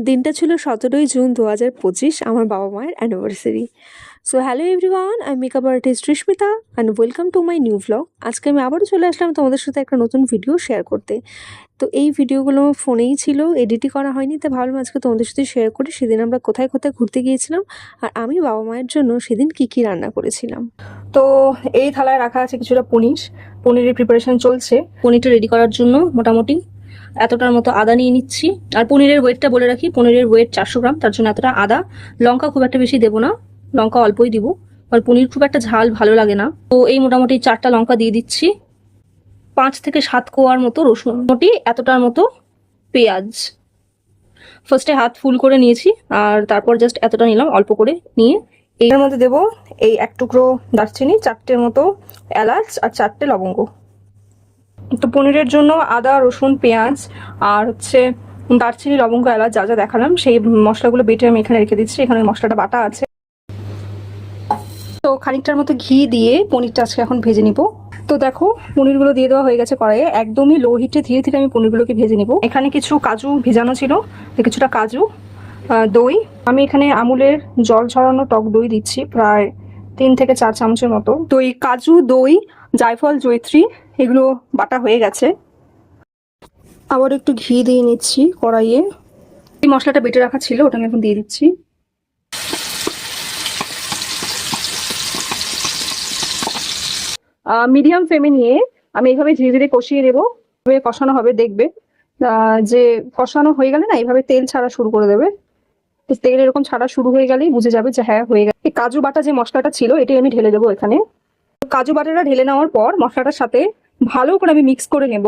দিনটা ছিল 17ই জুন 2025, আমার বাবা মায়ের অ্যানিভার্সারি। সো হ্যালো এভরিওয়ান, আমি makeup artist Rismita and welcome to my new vlog. আজকে আমি আবারও চলে আসলাম তোমাদের সাথে একটা নতুন ভিডিও শেয়ার করতে। তো এই ভিডিওগুলো আমার ফোনেই ছিল, এডিটই করা হয়নি, তাই ভাবলাম আজকে তোমাদের সাথে শেয়ার করি সেদিন আমরা কোথায় কোথায় ঘুরতে গিয়েছিলাম আর আমি বাবা মায়ের জন্য সেদিন কী কী রান্না করেছিলাম। তো এই থালায় রাখা আছে কিছুটা পনিরের প্রিপারেশন চলছে। পনিরটা রেডি করার জন্য মোটামুটি এতটার মতো আদা নিয়ে নিচ্ছি। আর পনিরের ওয়েটটা বলে রাখি, পনিরের ওয়েট 400 গ্রাম, তার জন্য এতটা আদা। লঙ্কা খুব একটা বেশি দেবো না, লঙ্কা অল্পই দিব, আর পনির খুব একটা ঝাল ভালো লাগে না। তো এই মোটামুটি 4টা লঙ্কা দিয়ে দিচ্ছি, 5 থেকে 7 কোয়ার মতো রসুন, মোটামুটি এতটার মতো পেঁয়াজ। ফার্স্টে হাত ফুল করে নিয়েছি আর তারপর জাস্ট এতটা নিলাম, অল্প করে নিয়ে এর মধ্যে দেবো এই 1 টুকরো দারচিনি, 4টের মতো এলাচ আর 4টে লবঙ্গ। তো পনিরের জন্য আদা রসুন পেঁয়াজ আর দারচিনি লবঙ্গ এলাচ যা যা দেখালাম সেই মশলাগুলো বেটে আমি এখানে রেখে দিচ্ছি। এখানে মশলাটা বাটা আছে। তো খানিকটার মতো ঘি দিয়ে পনিরটা আজকে এখন ভেজে নিব। তো দেখো পনিরগুলো দিয়ে দেওয়া হয়ে গেছে কড়াইয়ে, একদমই লো হিটে ধীরে ধীরে আমি পনিরগুলোকে ভেজে নিব। এখানে কিছু কাজু ভেজানো ছিল, কিছুটা কাজু, দই। আমি এখানে আমুলের জল ছড়ানো টক দই দিচ্ছি, প্রায় 3 থেকে 4 চামচের মতো। দই, কাজু, দই, জায়ফল, জয়িত্রী এগুলো বাটা হয়ে গেছে। আবার একটু ঘি দিয়ে নিচ্ছি কড়াইয়ে। এই মশলাটা বেটে রাখা ছিল, ওটা আমি এখন দিয়ে দিচ্ছি। মিডিয়াম ফ্লেমে নিয়ে আমি এইভাবে ধীরে ধীরে কষিয়ে নেবো। কষানো হবে, দেখবে যে কষানো হয়ে গেলে না এইভাবে তেল ছাড়া শুরু করে দেবে। তেল এরকম ছাড়া শুরু হয়ে গেলেই বুঝে যাবে যে হ্যাঁ হয়ে গেছে। এই কাজু বাটা যে মশলাটা ছিল এটাই আমি ঢেলে দেবো এখানে। কাজু বাটাটা ঢেলে নেওয়ার পর মশলাটার সাথে ভালো করে আমি মিক্স করে নেব।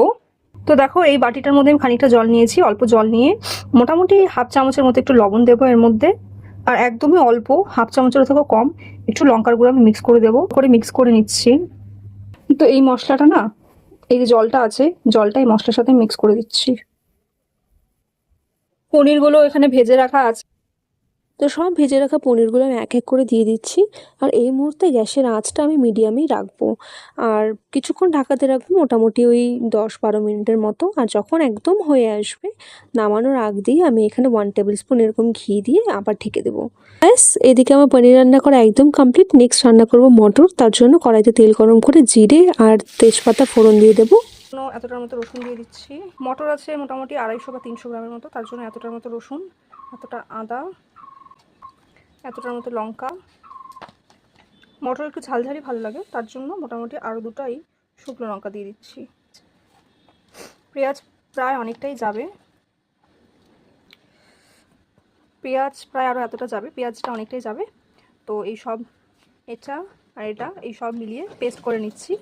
তো দেখো এই বাটিটার মধ্যে আমি খানিকটা জল নিয়েছি, অল্প জল নিয়ে মোটামুটি হাফ চামচের মতো একটু লবণ দেবো এর মধ্যে, আর একদমই অল্প হাফ চামচের থেকেও কম একটু লঙ্কার গুঁড়ো আমি মিক্স করে দেবো, করে মিক্স করে নিচ্ছি। তো এই মশলাটা না, এই যে জলটা আছে জলটা এই মশলার সাথে মিক্স করে দিচ্ছি। পনিরগুলো এখানে ভেজে রাখা আছে। তো সব ভেজে রাখা পনিরগুলো আমি এক এক করে দিয়ে দিচ্ছি আর এই মুহূর্তে গ্যাসের আঁচটা আমি মিডিয়ামেই রাখবো আর কিছুক্ষণ ঢাকাতে রাখবো, মোটামুটি ওই 10-12 মিনিটের মতো। আর যখন একদম হয়ে আসবে নামানোর আগ দিয়ে আমি এখানে 1 টেবিল স্পুন এরকম ঘি দিয়ে আবার ঢেকে দেবো। ব্যাস, এদিকে আমার পনির রান্না করা একদম কমপ্লিট। নেক্সট রান্না করব মটর। তার জন্য কড়াইতে তেল গরম করে জিরে আর তেজপাতা ফোড়ন দিয়ে দেবো। এতটার মতো রসুন দিয়ে দিচ্ছি। মটর আছে মোটামুটি 250 বা 300 গ্রামের মতো, তার জন্য এতটার মতো রসুন, এতটা আদা, এতটার মতো লঙ্কা। মটর একটু ঝালঝালি ভালো লাগে, তার জন্য মোটামুটি আরও 2টাই শুকনো লঙ্কা দিয়ে দিচ্ছি। পেঁয়াজ প্রায় অনেকটাই যাবে, পেঁয়াজ প্রায় আরও এতটা যাবে, পেঁয়াজটা অনেকটাই যাবে। তো এই সব এটা আর এটা এই সব মিলিয়ে পেস্ট করে নিচ্ছি।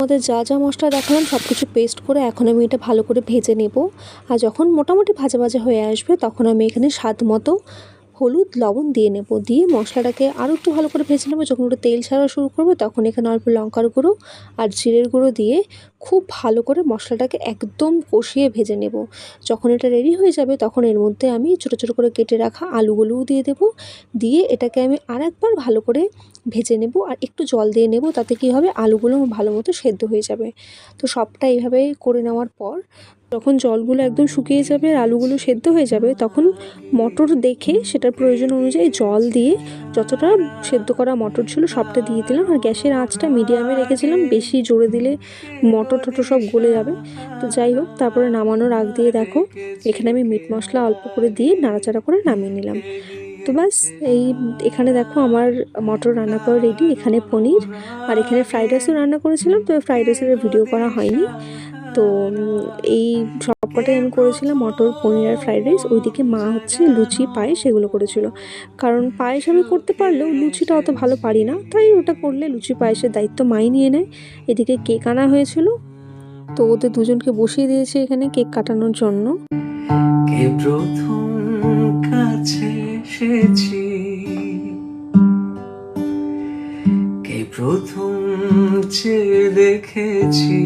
আমাদের যা যা মশলা দেখালাম সব কিছু পেস্ট করে এখন আমি এটা ভালো করে ভেজে নেব। আর যখন মোটামুটি ভাজা ভাজা হয়ে আসবে তখন আমি এখানে স্বাদ মতো হলুদ লবণ দিয়ে নেব, দিয়ে মশলাটাকে আরও একটু ভালো করে ভেজে নেবো। যখন ওটা তেল ছাড়া শুরু করবো তখন এখানে অল্প লঙ্কার গুঁড়ো আর জিরের গুঁড়ো দিয়ে খুব ভালো করে মশলাটাকে একদম কষিয়ে ভেজে নেব। যখন এটা রেডি হয়ে যাবে তখন এর মধ্যে আমি ছোটো ছোটো করে কেটে রাখা আলুগুলোও দিয়ে দেবো, দিয়ে এটাকে আমি আরেকবার ভালো করে ভেজে নেব আর একটু জল দিয়ে নেব, তাতে কী হবে আলুগুলো ভালো মতো সেদ্ধ হয়ে যাবে। তো সবটা এইভাবে করে নেওয়ার পর যখন জলগুলো একদম শুকিয়ে যাবে আর আলুগুলো সেদ্ধ হয়ে যাবে তখন মটর দেখে সেটার প্রয়োজন অনুযায়ী জল দিয়ে যতটা সেদ্ধ করা মটর ছিল সবটা দিয়ে দিলাম। আর গ্যাসের আঁচটা মিডিয়ামে রেখেছিলাম, বেশি জোরে দিলে মটর টটর সব গলে যাবে। তো যাই হোক, তারপরে নামানোর আগ দিয়ে দেখো এখানে আমি মিট মশলা অল্প করে দিয়ে নাড়াচাড়া করে নামিয়ে নিলাম। তো ব্যাস, এখানে দেখো আমার মটর রান্না করা রেডি। এখানে পনির আর এখানে ফ্রাইড রাইসও রান্না করেছিলাম, তো ফ্রাইড রাইসের ভিডিও করা হয়নি। তো এই সবকটাই আমি করেছিলাম, মটর পনির আর ফ্রাইড রাইস। ওইদিকে মা হচ্ছে লুচি পায়েস এগুলো করেছিল, কারণ পায়েস আমি করতে পারলেও লুচিটা অত ভালো পারি না, তাই ওটা করলে লুচি পায়েসের দায়িত্ব মাই নিয়ে নেয়। এদিকে কেক আনা হয়েছিল, তো ওদের দুজনকে বসিয়ে দিয়েছে এখানে কেক কাটানোর জন্য। কে প্রথম কাছে এসেছি, কে প্রথম চেয়ে দেখেছি,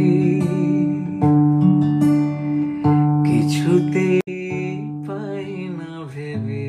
কিছুতেই পাই না ভেবে।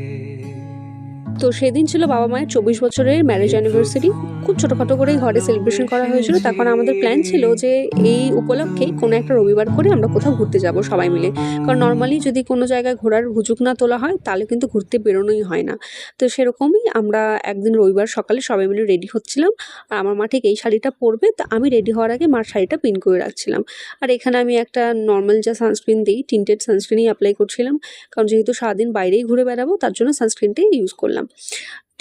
তো সেদিন ছিল বাবা মায়ের 24 বছরের ম্যারেজ অ্যানিভার্সারি। খুব ছোটোখাটো করেই ঘরে সেলিব্রেশন করা হয়েছিল। তখন আমাদের প্ল্যান ছিল যে এই উপলক্ষে কোনো একটা রবিবার করে আমরা কোথাও ঘুরতে যাব সবাই মিলে, কারণ নর্মালি যদি কোনো জায়গায় ঘোরার হুজুক না তোলা হয় তাহলে কিন্তু ঘুরতে বেরোনোই হয় না। তো সেরকমই আমরা একদিন রবিবার সকালে সবাই মিলে রেডি হচ্ছিলাম, আর আমার মা ঠিক এই শাড়িটা পরবে, তা আমি রেডি হওয়ার আগে মার শাড়িটা পিন করে রাখছিলাম। আর এখানে আমি একটা নর্মাল যা সানস্ক্রিন দিই, টিন্টেড সানস্ক্রিনই অ্যাপ্লাই করছিলাম, কারণ যেহেতু সারাদিন বাইরেই ঘুরে বেড়াবো তার জন্য সানস্ক্রিনটাই ইউজ করলাম।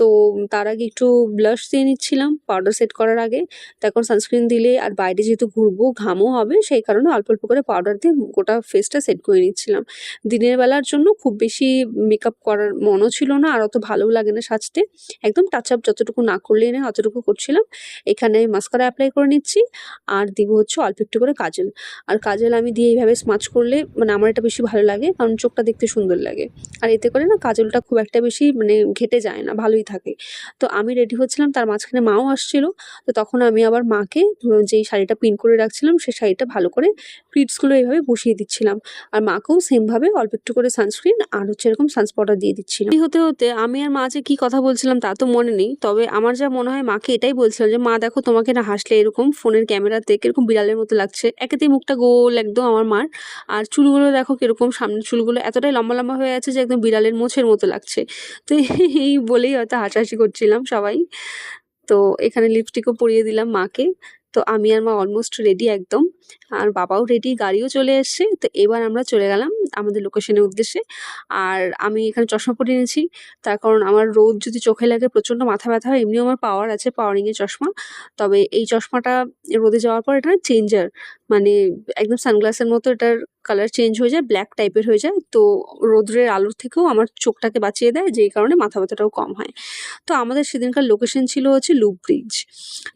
তো তার আগে একটু ব্লাশ দিয়ে নিচ্ছিলাম পাউডার সেট করার আগে। তো এখন সানস্ক্রিন দিলে আর বাইরে যেহেতু ঘুরবো ঘামও হবে, সেই কারণে অল্প অল্প করে পাউডার দিয়ে গোটা ফেসটা সেট করে নিচ্ছিলাম। দিনের বেলার জন্য খুব বেশি মেকআপ করার মনও ছিল না, আর অত ভালোও লাগে না সাজতে। একদম টাচ আপ যতটুকু না করলেই না অতটুকু করছিলাম। এখানে মাস্কারা অ্যাপ্লাই করে নিচ্ছি, আর দিব হচ্ছে অল্প একটু করে কাজল। আর কাজল আমি দিয়ে এইভাবে স্মাচ করলে মানে আমার এটা বেশি ভালো লাগে, কারণ চোখটা দেখতে সুন্দর লাগে। আর এতে করে না কাজলটা খুব একটা বেশি মানে ঘেটে যায় না, ভালোই থাকে। তো আমি রেডি হচ্ছিলাম, তার মাঝখানে মাও আসছিল। তো তখন আমি আবার মাকে যেই শাড়িটা পিন করে রাখছিলাম সেই শাড়িটা ভালো করে প্লিটসগুলো এইভাবে বসিয়ে দিচ্ছিলাম, আর মাকেও সেমভাবে অল্প একটু করে সানস্ক্রিন আর হচ্ছে এরকম সানস্পটার দিয়ে দিচ্ছিলাম। এই হতে হতে আমি আর মা যে কী কথা বলছিলাম তা তো মনে নেই, তবে আমার যা মনে হয় মাকে এটাই বলছিলাম যে মা দেখো তোমাকে না হাসলে এরকম ফোনের ক্যামেরাতে কিরকম বিড়ালের মতো লাগছে, একেতেই মুখটা গোল একদম আমার মার, আর চুলগুলো দেখো কিরকম সামনের চুলগুলো এতটাই লম্বা লম্বা হয়ে আছে যে একদম বিড়ালের মোছের মতো লাগছে। তো এই বলেই হয়তো হাসাহাসি করছিলাম সবাই। তো এখানে লিপস্টিকও পরিয়ে দিলাম মাকে। তো আমি আর মা অলমোস্ট রেডি একদম, আর বাবাও রেডি, গাড়িও চলে এসছে। তো এবার আমরা চলে গেলাম আমাদের লোকেশনের উদ্দেশ্যে। আর আমি এখানে চশমা পরে নিয়েছি, তার কারণ আমার রোদ যদি চোখে লাগে প্রচণ্ড মাথা ব্যথা হয়। এমনিও আমার পাওয়ার আছে, পাওয়ারিংয়ের চশমা। তবে এই চশমাটা রোদে যাওয়ার পর এটা না চেঞ্জার, মানে একদম সানগ্লাসের মতো এটার কালার চেঞ্জ হয়ে যায়, ব্ল্যাক টাইপের হয়ে যায়। তো রোদ্রের আলোর থেকেও আমার চোখটাকে বাঁচিয়ে দেয়, যেই কারণে মাথা ব্যথাটাও কম হয়। তো আমাদের সেদিনকার লোকেশন ছিল হচ্ছে লুপ ব্রিজ।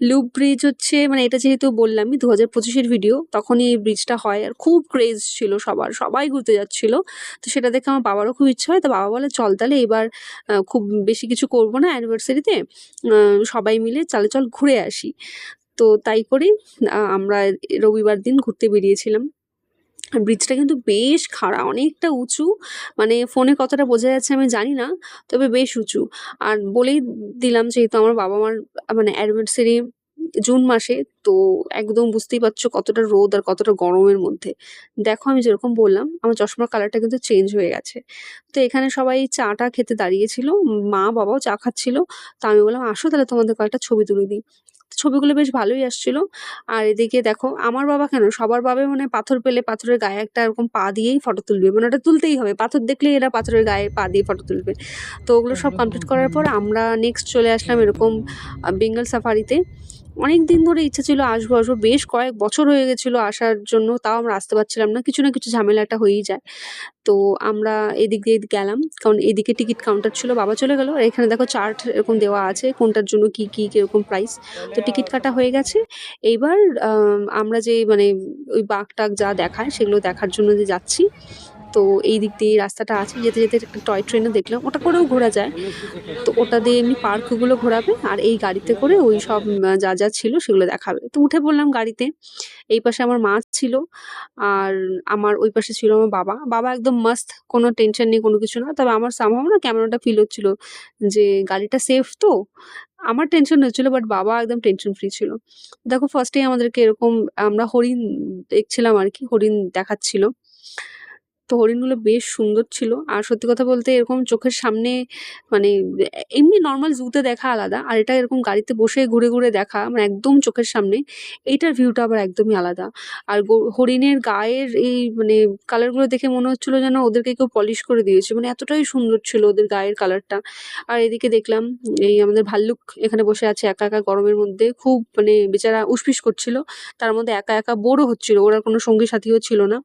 লুপ ব্রিজ হচ্ছে মানে এটা যেহেতু বললামই 2025-এর ভিডিও, তখনই এই ব্রিজটা হয় আর খুব ক্রেজ ছিল সবার, সবাই ঘুরতে যাচ্ছিল। তো সেটা দেখে আমার বাবারও খুব ইচ্ছা হয়। তো বাবা বলে চল তাহলে এবার খুব বেশি কিছু করবো না অ্যানিভার্সারিতে, সবাই মিলে চল ঘুরে আসি। তো তাই করেই আমরা রবিবার দিন ঘুরতে বেরিয়েছিলাম। আর ব্রিজটা কিন্তু বেশ খাড়া, অনেকটা উঁচু, মানে ফোনে কতটা বোঝা যাচ্ছে আমি জানি না, তবে বেশ উঁচু। আর বলেই দিলাম যেহেতু আমার বাবা মার মানে অ্যানিভার্সারি জুন মাসে, তো একদম বুঝতেই পারছো কতটা রোদ আর কতটা গরমের মধ্যে। দেখো আমি যেরকম বললাম আমার চশমার কালারটা কিন্তু চেঞ্জ হয়ে গেছে। তো এখানে সবাই চা-টা খেতে দাঁড়িয়েছিল, মা বাবাও চা খাচ্ছিল। তো আমি বললাম আসো তাহলে তোমাদের কয়েকটা ছবি তুলে দিই। ছবিগুলো বেশ ভালোই আসছিল। আর এদিকে দেখো আমার বাবা কেন সবার বাবাই মানে পাথর পেলে পাথরের গায়ে একটা এরকম পা দিয়েই ফটো তুলবে, মানে ওটা তুলতেই হবে, পাথর দেখলেই এরা পাথরের গায়ে পা দিয়ে ফটো তুলবে। তো ওগুলো সব কমপ্লিট করার পর আমরা নেক্সট চলে আসলাম এরকম বেঙ্গল সাফারিতে। অনেক দিন ধরে ইচ্ছা ছিল আসবো আসবো, বেশ কয়েক বছর হয়ে গেছিলো আসার জন্য, তাও আমরা আসতে পারছিলাম না, কিছু না কিছু ঝামেলা একটা হয়েই যায়। তো আমরা এদিক দিয়ে গেলাম, কারণ এদিকে টিকিট কাউন্টার ছিল, বাবা চলে গেল। আর এখানে দেখো চার্ট এরকম দেওয়া আছে কোনটার জন্য কি কি কিরকম প্রাইস। তো টিকিট কাটা হয়ে গেছে। এইবার আমরা যে মানে ওই বাঘ টাক যা দেখায় সেগুলো দেখার জন্য যে যাচ্ছি। তো এই দিক দিয়ে রাস্তাটা আছে, যেতে যেতে একটা টয় ট্রেনও দেখলাম, ওটা করেও ঘোরা যায়। তো ওটা দিয়ে এমনি পার্কগুলো ঘোরাবে, আর এই গাড়িতে করে ওই সব যা যা ছিল সেগুলো দেখাবে। তো উঠে পড়লাম গাড়িতে। এই পাশে আমার মা ছিল, আর আমার ওই পাশে ছিল আমার বাবা। বাবা একদম মাস্ত, কোনো টেনশন নেই, কোনো কিছু না। তবে আমার সামহাও না কেমন একটা ফিল হচ্ছিল যে গাড়িটা সেফ তো। আমার টেনশন হচ্ছিল, বাট বাবা একদম টেনশন ফ্রি ছিল। দেখো ফার্স্টেই আমাদেরকে এরকম আমরা হরিণ দেখছিলাম আর কি, হরিণ দেখাচ্ছিল। তো হরিণগুলো বেশ সুন্দর ছিল। আর সত্যি কথা বলতে এরকম চোখের সামনে মানে এমনি নর্মাল জুতে দেখা আলাদা, আর এটা এরকম গাড়িতে বসে ঘুরে ঘুরে দেখা মানে একদম চোখের সামনে, এইটার ভিউটা আবার একদমই আলাদা। আর হরিণের গায়ের এই মানে কালারগুলো দেখে মনে হচ্ছিল যেন ওদেরকে কেউ পলিশ করে দিয়েছে, মানে এতটাই সুন্দর ছিল ওদের গায়ের কালারটা। আর এদিকে দেখলাম এই আমাদের ভাল্লুক এখানে বসে আছে একা একা গরমের মধ্যে, খুব মানে বেচারা উসপিস করছিল, তার মধ্যে একা একা বোরও হচ্ছিল, ওর আর কোনো সঙ্গী সাথীও ছিল না।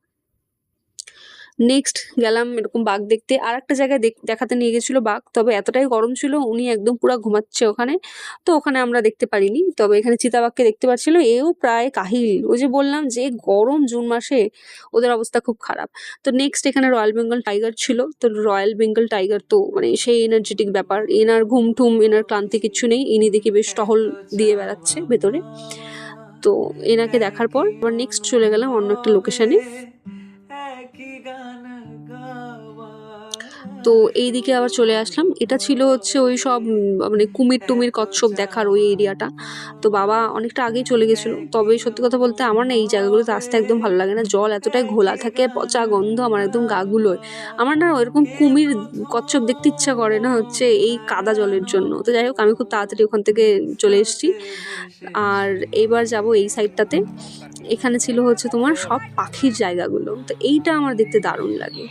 নেক্সট গেলাম এরকম বাঘ দেখতে, আর একটা জায়গায় দেখাতে নিয়ে গেছিলো বাঘ, তবে এতটাই গরম ছিল উনি একদম পুরো ঘুমাচ্ছে ওখানে, তো ওখানে আমরা দেখতে পারিনি। তবে এখানে চিতাবাঘকে দেখতে পাচ্ছিল, এও প্রায় কাহিল, ওই যে বললাম যে গরম জুন মাসে ওদের অবস্থা খুব খারাপ। তো নেক্সট এখানে রয়্যাল বেঙ্গল টাইগার ছিল। তো রয়্যাল বেঙ্গল টাইগার তো মানে সেই এনার্জেটিক ব্যাপার, এনার ঘুম ঠুম এনার ক্লান্তি কিচ্ছু নেই, ইনি দেখি বেশ টহল দিয়ে বেড়াচ্ছে ভেতরে। তো এনাকে দেখার পর আবার নেক্সট চলে গেলাম অন্য একটা লোকেশনে। একই গান গাওয়া তো এই দিকে আবার চলে আসলাম। এটা ছিল হচ্ছে ওই সব মানে কুমির টুমির কচ্ছপ দেখার ওই এরিয়াটা। তো বাবা অনেকটা আগেই চলে গেছিলো। তবে সত্যি কথা বলতে আমার না এই জায়গাগুলোতে আসতে একদম ভালো লাগে না, জল এতটাই ঘোলা থাকে, পচা গন্ধ আমার একদম গা গুলোয়। আমার না ওইরকম কুমির কচ্ছপ দেখতে ইচ্ছা করে না হচ্ছে এই কাদা জলের জন্য। তো যাই হোক আমি খুব তাড়াতাড়ি ওখান থেকে চলে এসেছি। আর এবার যাব এই সাইডটাতে। এখানে ছিল হচ্ছে তোমার সব পাখির জায়গাগুলো, তো এইটা আমার দেখতে দারুণ লাগে।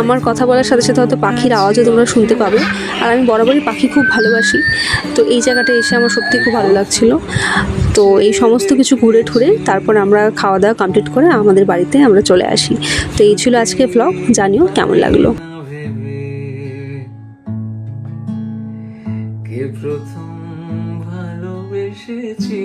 আমার কথা বলার সাথে সাথে হয়তো পাখির আওয়াজও তোমরা শুনতে পাবে। আর আমি বরাবরই পাখি খুব ভালোবাসি, তো এই জায়গাটা এসে আমার সত্যি খুব ভালো লাগছিলো। তো এই সমস্ত কিছু ঘুরে ঠুরে তারপর আমরা খাওয়া দাওয়া কমপ্লিট করে আমাদের বাড়িতে আমরা চলে আসি। তো এই ছিল আজকে ব্লগ, জানিও কেমন লাগলো। না ভেবে কে প্রথম ভালোবেসেছি